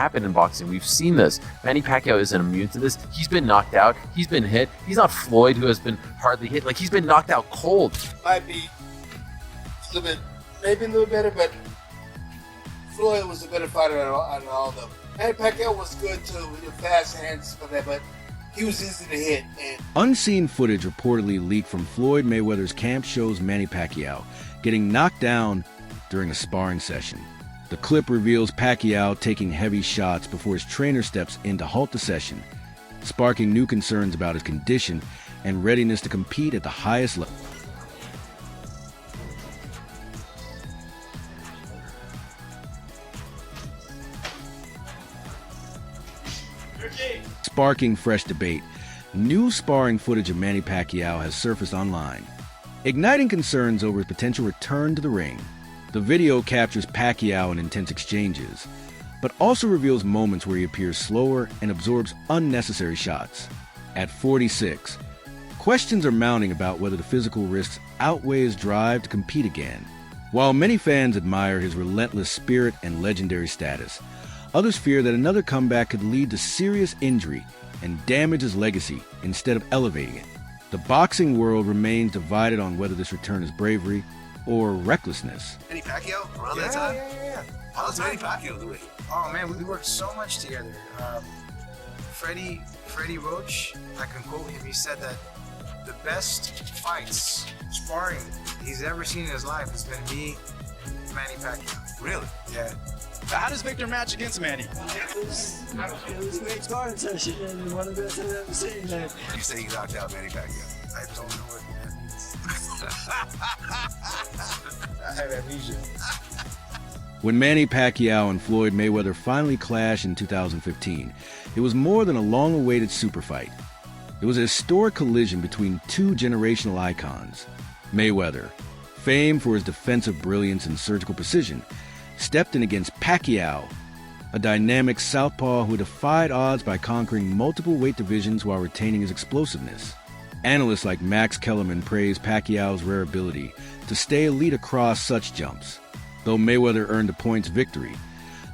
happen in boxing. We've seen this. Manny Pacquiao isn't immune to this. He's been knocked out. He's been hit. He's not Floyd, who has been hardly hit. Like, he's been knocked out cold. Might be a little bit, maybe a little better, but Floyd was a better fighter out of all of them. Manny Pacquiao was good too, with the fast hands, but he was easy to hit. And unseen footage reportedly leaked from Floyd Mayweather's camp shows Manny Pacquiao getting knocked down during a sparring session. The clip reveals Pacquiao taking heavy shots before his trainer steps in to halt the session, sparking new concerns about his condition and readiness to compete at the highest level. Sparking fresh debate, new sparring footage of Manny Pacquiao has surfaced online, igniting concerns over his potential return to the ring. The video captures Pacquiao in intense exchanges, but also reveals moments where he appears slower and absorbs unnecessary shots. At 46, questions are mounting about whether the physical risks outweigh his drive to compete again. While many fans admire his relentless spirit and legendary status, others fear that another comeback could lead to serious injury and damage his legacy instead of elevating it. The boxing world remains divided on whether this return is bravery or recklessness. Manny Pacquiao around that time? Yeah. How's Manny Pacquiao doing? Oh man, we worked so much together. Freddie Roach, I can quote him, he said that the best fights, sparring he's ever seen in his life has been me and Manny Pacquiao. Really? Yeah. How does Victor match against Manny? It was a great sparring session and one of the best I've ever seen. You say you knocked out Manny Pacquiao. I don't know what that means. I have amnesia. When Manny Pacquiao and Floyd Mayweather finally clashed in 2015, it was more than a long-awaited super fight. It was a historic collision between two generational icons. Mayweather, famed for his defensive brilliance and surgical precision, stepped in against Pacquiao, a dynamic southpaw who defied odds by conquering multiple weight divisions while retaining his explosiveness. Analysts like Max Kellerman praise Pacquiao's rare ability to stay elite across such jumps. Though Mayweather earned a points victory,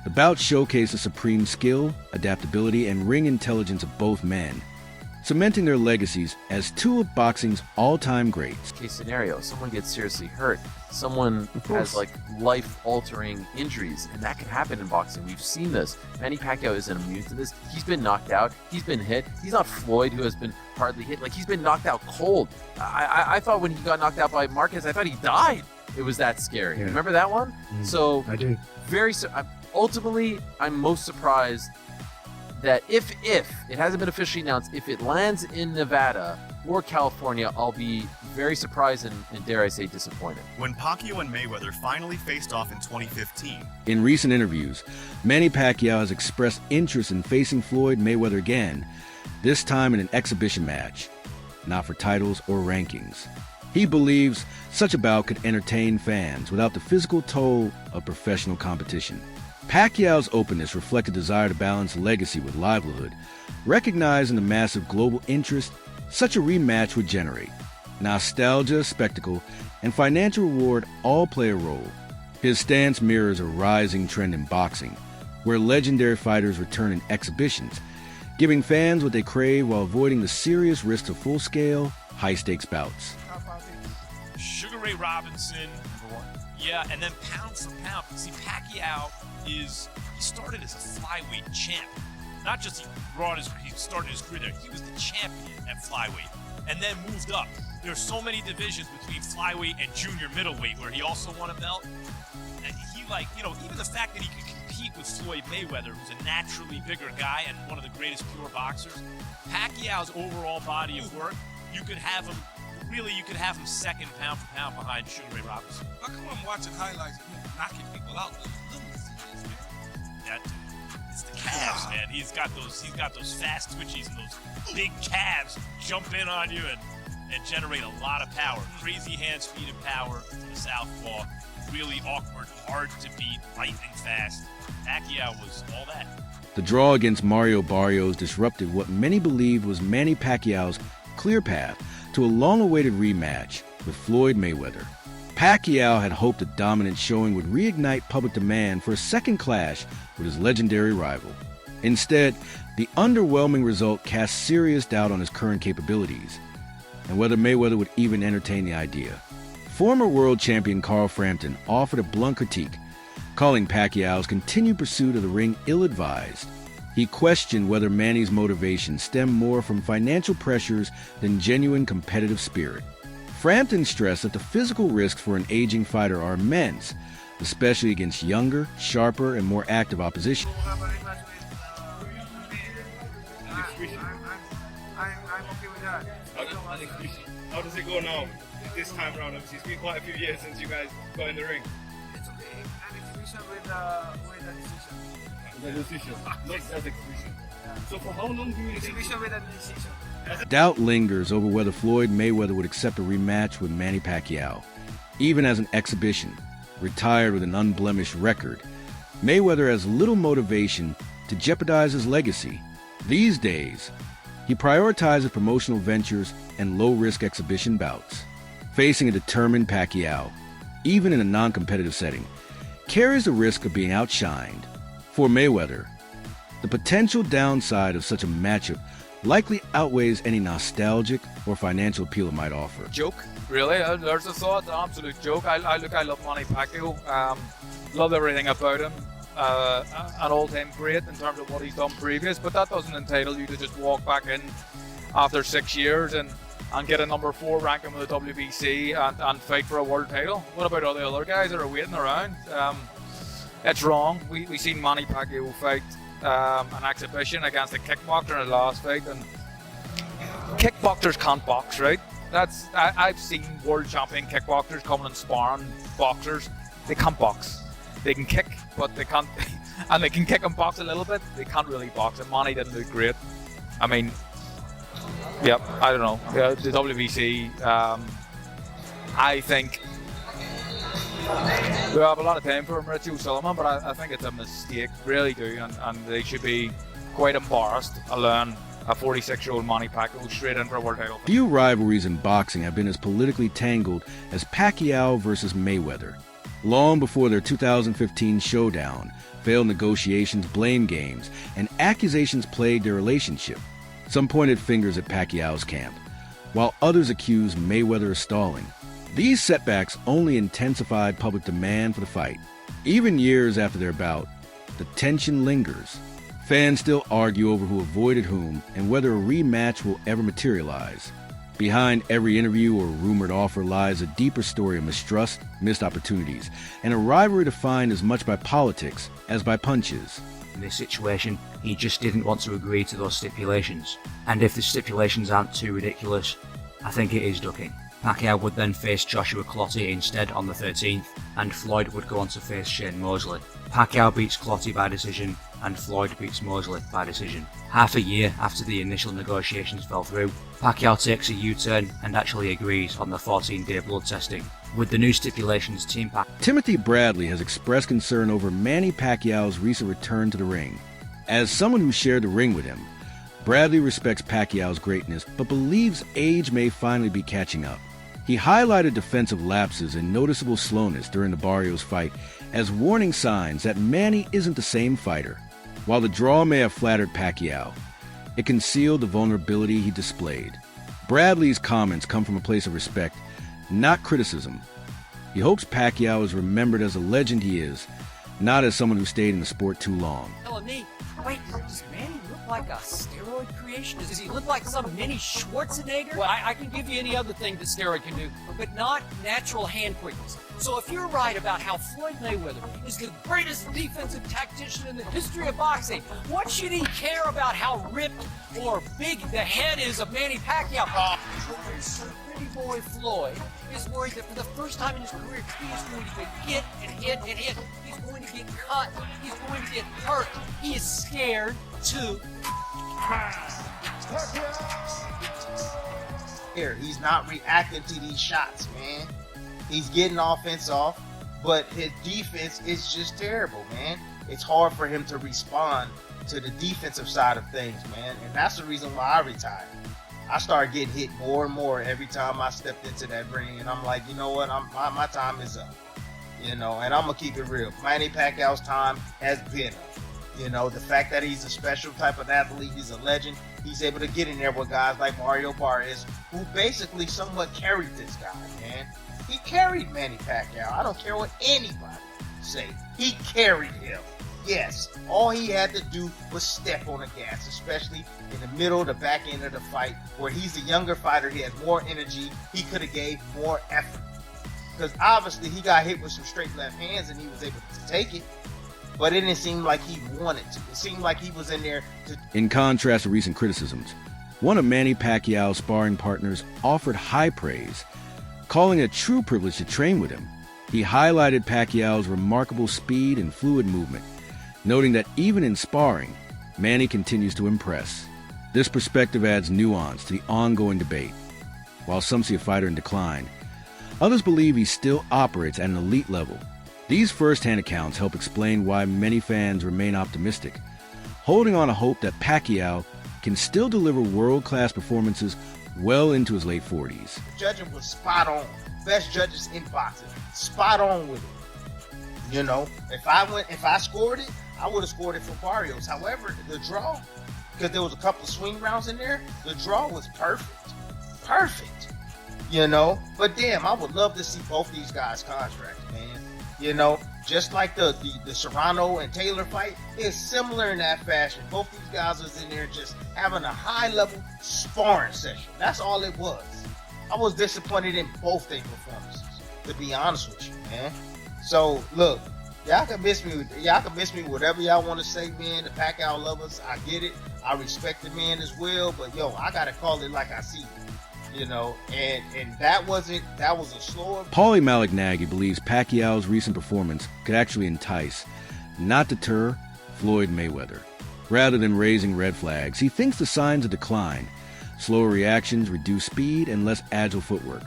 the bout showcased the supreme skill, adaptability, and ring intelligence of both men, cementing their legacies as two of boxing's all-time greats. Case scenario, someone gets seriously hurt, someone has like life-altering injuries, and that can happen in boxing. We've seen this. Manny Pacquiao isn't immune to this. He's been knocked out. He's been hit. He's not Floyd, who has been hardly hit. Like, he's been knocked out cold. I thought when he got knocked out by Marquez, I thought he died. It was that scary. Yeah. Remember that one? So I do. Ultimately, I'm most surprised that if it hasn't been officially announced, if it lands in Nevada or California, I'll be very surprised and dare I say disappointed. When Pacquiao and Mayweather finally faced off in 2015, In recent interviews, Manny Pacquiao has expressed interest in facing Floyd Mayweather again, this time in an exhibition match, not for titles or rankings. He believes such a bout could entertain fans without the physical toll of professional competition. Pacquiao's openness reflected a desire to balance legacy with livelihood, recognizing the massive global interest such a rematch would generate. Nostalgia, spectacle, and financial reward all play a role. His stance mirrors a rising trend in boxing, where legendary fighters return in exhibitions, giving fans what they crave while avoiding the serious risks of full-scale, high-stakes bouts. Sugar Ray Robinson, yeah, and then pound for pound. See, Pacquiao he started as a flyweight champ. Not just he started his career there, he was the champion at flyweight, and then moved up. There are so many divisions between flyweight and junior middleweight where he also won a belt. And he, even the fact that he could compete with Floyd Mayweather, who's a naturally bigger guy and one of the greatest pure boxers, Pacquiao's overall body of work, you could have him second pound for pound behind Sugar Ray Robinson. How come I'm watching highlights of him knocking people out? That dude, it's the calves, man. He's got those fast twitchies and those big calves jump in on you and generate a lot of power. Crazy hand speed and power to the southpaw. Really awkward, hard to beat, lightning fast. Pacquiao was all that. The draw against Mario Barrios disrupted what many believed was Manny Pacquiao's clear path to a long-awaited rematch with Floyd Mayweather. Pacquiao had hoped a dominant showing would reignite public demand for a second clash with his legendary rival. Instead, the underwhelming result cast serious doubt on his current capabilities, and whether Mayweather would even entertain the idea. Former world champion Carl Frampton offered a blunt critique, calling Pacquiao's continued pursuit of the ring ill-advised. He questioned whether Manny's motivation stemmed more from financial pressures than genuine competitive spirit. Frampton stressed that the physical risks for an aging fighter are immense, especially against younger, sharper, and more active opposition. I'm okay with that. How does it go now, this time around? Obviously, it's been quite a few years since you guys got in the ring. It's okay. An exhibition with a decision. The decision, not as exhibition. So for how long do you think? Exhibition with a decision. Doubt lingers over whether Floyd Mayweather would accept a rematch with Manny Pacquiao. Even as an exhibition, retired with an unblemished record, Mayweather has little motivation to jeopardize his legacy. These days, he prioritizes promotional ventures and low-risk exhibition bouts. Facing a determined Pacquiao, even in a non-competitive setting, carries the risk of being outshined. For Mayweather, the potential downside of such a matchup likely outweighs any nostalgic or financial appeal it might offer. Joke, really. There's a thought, an absolute joke. I love Manny Pacquiao. Love everything about him. An all-time great in terms of what he's done previous, but that doesn't entitle you to just walk back in after 6 years and get a number 4 ranking with the WBC and fight for a world title. What about all the other guys that are waiting around? It's wrong. We seen Manny Pacquiao fight an exhibition against a kickboxer in his last fight, and kickboxers can't box, right? I've seen world champion kickboxers coming and sparring boxers. They can't box. They can kick, but they can't, and they can kick and box a little bit. They can't really box, and Manny didn't do great. I mean, yep, I don't know. The WBC, I think we have a lot of time for him, Richie O'Sullivan, but I think it's a mistake, really do, and they should be quite embarrassed allowing a 46-year-old Manny Pacquiao straight in for a world title. Few rivalries in boxing have been as politically tangled as Pacquiao versus Mayweather. Long before their 2015 showdown, failed negotiations, blame games, and accusations plagued their relationship. Some pointed fingers at Pacquiao's camp, while others accused Mayweather of stalling. These setbacks only intensified public demand for the fight. Even years after their bout, the tension lingers. Fans still argue over who avoided whom and whether a rematch will ever materialize. Behind every interview or rumored offer lies a deeper story of mistrust, missed opportunities, and a rivalry defined as much by politics as by punches. In this situation, he just didn't want to agree to those stipulations. And if the stipulations aren't too ridiculous, I think it is ducking. Pacquiao would then face Joshua Clottey instead on the 13th, and Floyd would go on to face Shane Mosley. Pacquiao beats Clottey by decision, and Floyd beats Mosley by decision. Half a year after the initial negotiations fell through, Pacquiao takes a U-turn and actually agrees on the 14-day blood testing. With the new stipulations, Team Pacquiao. Timothy Bradley has expressed concern over Manny Pacquiao's recent return to the ring. As someone who shared the ring with him, Bradley respects Pacquiao's greatness, but believes age may finally be catching up. He highlighted defensive lapses and noticeable slowness during the Barrios fight as warning signs that Manny isn't the same fighter. While the draw may have flattered Pacquiao, it concealed the vulnerability he displayed. Bradley's comments come from a place of respect, not criticism. He hopes Pacquiao is remembered as a legend he is, not as someone who stayed in the sport too long. Telling me, wait, does Manny look like a steroid creation? Does he look like some mini Schwarzenegger? Well, I can give you any other thing that steroid can do, but not natural hand quickness. So if you're right about how Floyd Mayweather is the greatest defensive tactician in the history of boxing, what should he care about how ripped or big the head is of Manny Pacquiao? Pretty boy Floyd is worried that for the first time in his career, he is going to get hit and hit and hit. He's going to get cut. He's going to get hurt. He is scared to. Here, he's not reacting to these shots, man. He's getting offense off, but his defense is just terrible, man. It's hard for him to respond to the defensive side of things, man, and that's the reason why I retired. I started getting hit more and more every time I stepped into that ring, and I'm like, you know what, my time is up. You know, and I'm gonna keep it real. Manny Pacquiao's time has been up. You know, the fact that he's a special type of athlete, he's a legend. He's able to get in there with guys like Mario Barrios, who basically somewhat carried this guy, man. He carried Manny Pacquiao. I don't care what anybody say. He carried him. Yes, all he had to do was step on the gas, especially in the middle, the back end of the fight, where he's a younger fighter. He has more energy. He could have gave more effort. Because obviously he got hit with some straight left hands and he was able to take it. But it didn't seem like he wanted to. It seemed like he was in there to... In contrast to recent criticisms, one of Manny Pacquiao's sparring partners offered high praise, calling it a true privilege to train with him. He highlighted Pacquiao's remarkable speed and fluid movement, noting that even in sparring, Manny continues to impress. This perspective adds nuance to the ongoing debate. While some see a fighter in decline, others believe he still operates at an elite level. These first-hand accounts help explain why many fans remain optimistic, holding on to hope that Pacquiao can still deliver world-class performances well into his late 40s. The judging was spot on. Best judges in boxing. Spot on with it. You know, if I scored it, I would have scored it for Barrios. However, the draw, because there was a couple of swing rounds in there, the draw was perfect. Perfect. You know, but damn, I would love to see both these guys contracts, man. You know, just like the Serrano and Taylor fight, it's similar in that fashion. Both these guys was in there just having a high-level sparring session. That's all it was. I was disappointed in both their performances, to be honest with you, man. So look, y'all can miss me. Y'all can miss me whatever y'all want to say, man. The Pacquiao lovers, I get it. I respect the man as well, but yo, I gotta call it like I see it. You know, and that was a slower. Paulie Malignaggi believes Pacquiao's recent performance could actually entice, not deter, Floyd Mayweather. Rather than raising red flags, he thinks the signs of decline, slower reactions, reduced speed, and less agile footwork,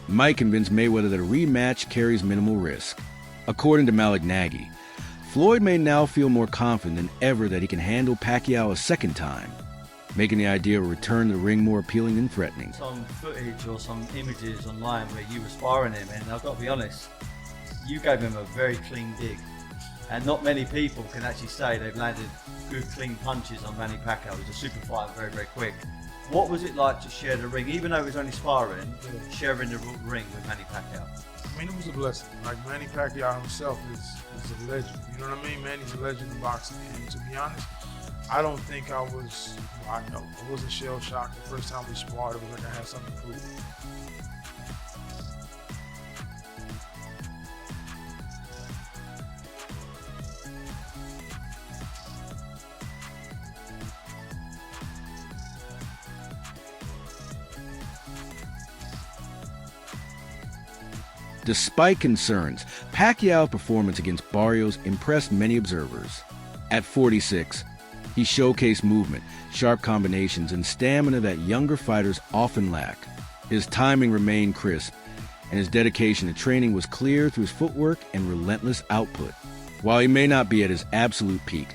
might convince Mayweather that a rematch carries minimal risk. According to Malignaggi, Floyd may now feel more confident than ever that he can handle Pacquiao a second time, making the idea of a return to the ring more appealing than threatening. Some footage or some images online where you were sparring him, and I've got to be honest, you gave him a very clean dig. And not many people can actually say they've landed good, clean punches on Manny Pacquiao. He was a super fighter, very, very quick. What was it like to share the ring, even though it was only sparring, sharing the ring with Manny Pacquiao? I mean, it was a blessing. Like, Manny Pacquiao himself is a legend. You know what I mean? Manny's a legend in boxing. And to be honest, I don't think I was, I wasn't shell-shocked the first time we sparred. It was like I had something to prove. Despite concerns, Pacquiao's performance against Barrios impressed many observers. At 46, he showcased movement, sharp combinations, and stamina that younger fighters often lack. His timing remained crisp, and his dedication to training was clear through his footwork and relentless output. While he may not be at his absolute peak,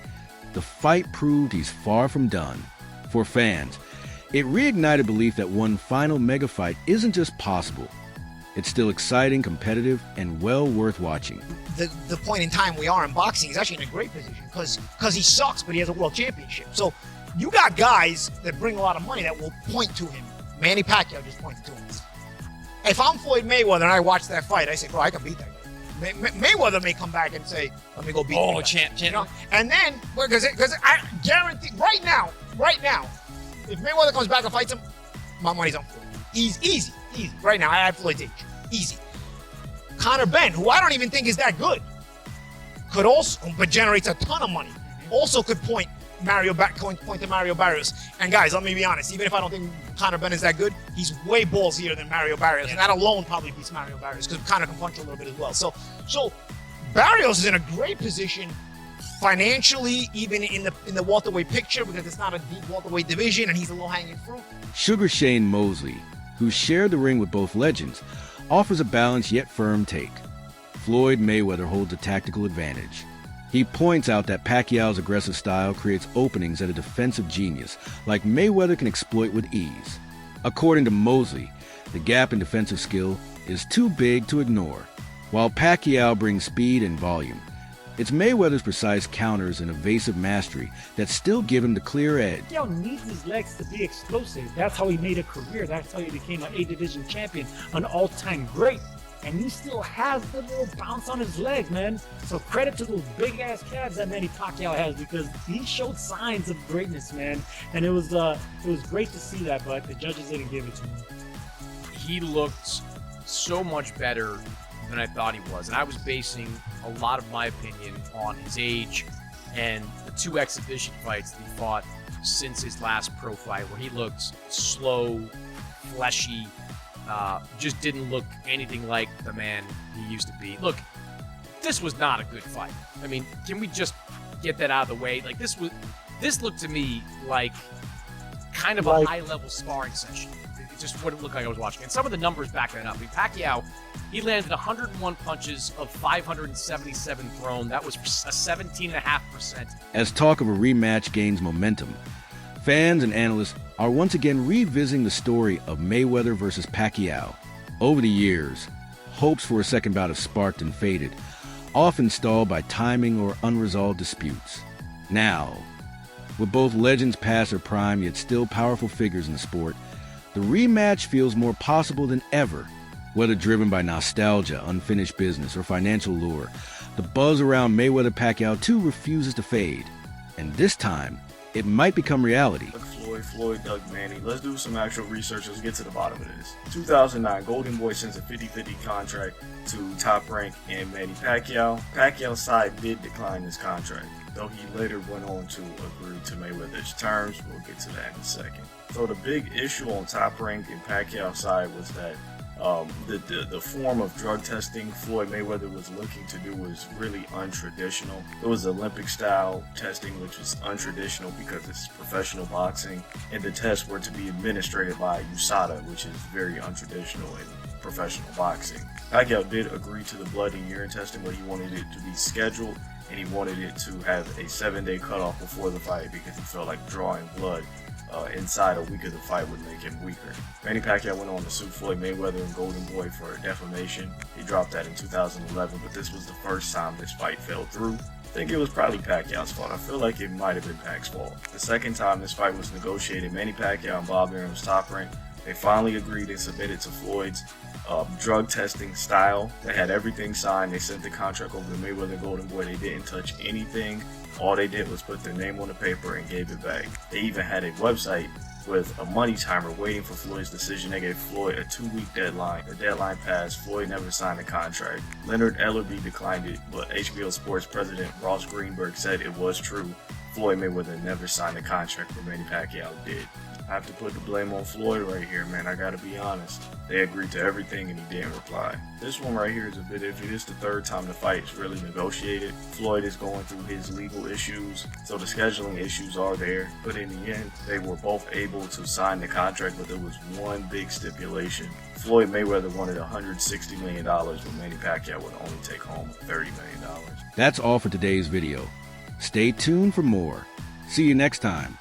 the fight proved he's far from done. For fans, it reignited belief that one final mega fight isn't just possible. It's still exciting, competitive, and well worth watching. The point in time we are in boxing, he's actually in a great position because he sucks, but he has a world championship. So you got guys that bring a lot of money that will point to him. Manny Pacquiao just pointed to him. If I'm Floyd Mayweather and I watch that fight, I say, bro, I can beat that guy. Mayweather may come back and say, let me go beat that guy. Champ. You know? And then, because I guarantee, right now, if Mayweather comes back and fights him, my money's on Floyd. Easy. Right now, I have Floyd's age. Easy. Conor Benn, who I don't even think is that good, could also, but generates a ton of money, also could point to Mario Barrios. And guys, let me be honest, even if I don't think Conor Benn is that good, he's way ballsier than Mario Barrios. And that alone probably beats Mario Barrios because Conor can punch a little bit as well. So Barrios is in a great position financially, even in the welterweight picture, because it's not a deep welterweight division and he's a low-hanging fruit. Sugar Shane Mosley, who shared the ring with both legends, offers a balanced yet firm take. Floyd Mayweather holds a tactical advantage. He points out that Pacquiao's aggressive style creates openings that a defensive genius like Mayweather can exploit with ease. According to Mosley, the gap in defensive skill is too big to ignore. While Pacquiao brings speed and volume, it's Mayweather's precise counters and evasive mastery that still give him the clear edge. Pacquiao needs his legs to be explosive. That's how he made a career. That's how he became an A-division champion, an all-time great. And he still has the little bounce on his legs, man. So credit to those big-ass calves that Manny Pacquiao has, because he showed signs of greatness, man. And it was great to see that, but the judges didn't give it to him. He looked so much better than I thought he was. And I was basing a lot of my opinion on his age and the 2 exhibition fights that he fought since his last pro fight, where he looked slow, fleshy, just didn't look anything like the man he used to be. Look, this was not a good fight. I mean, can we just get that out of the way? Like, this looked to me like kind of a high-level sparring session. It's just what it looked like I was watching. And some of the numbers back that up. I mean, Pacquiao, he landed 101 punches of 577 thrown. That was a 17.5%. As talk of a rematch gains momentum, fans and analysts are once again revisiting the story of Mayweather versus Pacquiao. Over the years, hopes for a second bout have sparked and faded, often stalled by timing or unresolved disputes. Now, with both legends past their prime yet still powerful figures in the sport, the rematch feels more possible than ever. Whether driven by nostalgia, unfinished business, or financial lure, the buzz around Mayweather-Pacquiao 2 refuses to fade. And this time, it might become reality. Floyd, Doug, Manny. Let's do some actual research. Let's get to the bottom of this. 2009, Golden Boy sends a 50-50 contract to Top Rank and Manny Pacquiao. Pacquiao's side did decline this contract, though he later went on to agree to Mayweather's terms. We'll get to that in a second. So the big issue on Top Rank and Pacquiao's side was that the form of drug testing Floyd Mayweather was looking to do was really untraditional. It was Olympic style testing, which is untraditional because it's professional boxing, and the tests were to be administered by USADA, which is very untraditional in professional boxing. Pacquiao did agree to the blood and urine testing, but he wanted it to be scheduled, and he wanted it to have a 7-day cutoff before the fight because he felt like drawing blood inside a week of the fight would make him weaker. Manny Pacquiao went on to sue Floyd Mayweather and Golden Boy for defamation. He dropped that in 2011, but this was the first time this fight fell through. I think it was probably Pacquiao's fault. I feel like it might have been Pac's fault. The second time this fight was negotiated, Manny Pacquiao and Bob Arum's Top Rank, they finally agreed and submitted to Floyd's drug testing style. They had everything signed. They sent the contract over to Mayweather and Golden Boy. They didn't touch anything. All they did was put their name on the paper and gave it back. They even had a website with a money timer waiting for Floyd's decision. They gave Floyd a 2-week deadline. The deadline passed. Floyd never signed the contract. Leonard Ellerby declined it, but HBO Sports president Ross Greenberg said it was true. Floyd Mayweather never signed the contract, but Manny Pacquiao did. I have to put the blame on Floyd right here, man. I gotta be honest. They agreed to everything and he didn't reply. This one right here is a bit iffy. This is the third time the fight is really negotiated. Floyd is going through his legal issues, so the scheduling issues are there. But in the end, they were both able to sign the contract, but there was one big stipulation. Floyd Mayweather wanted $160 million, but Manny Pacquiao would only take home $30 million. That's all for today's video. Stay tuned for more. See you next time.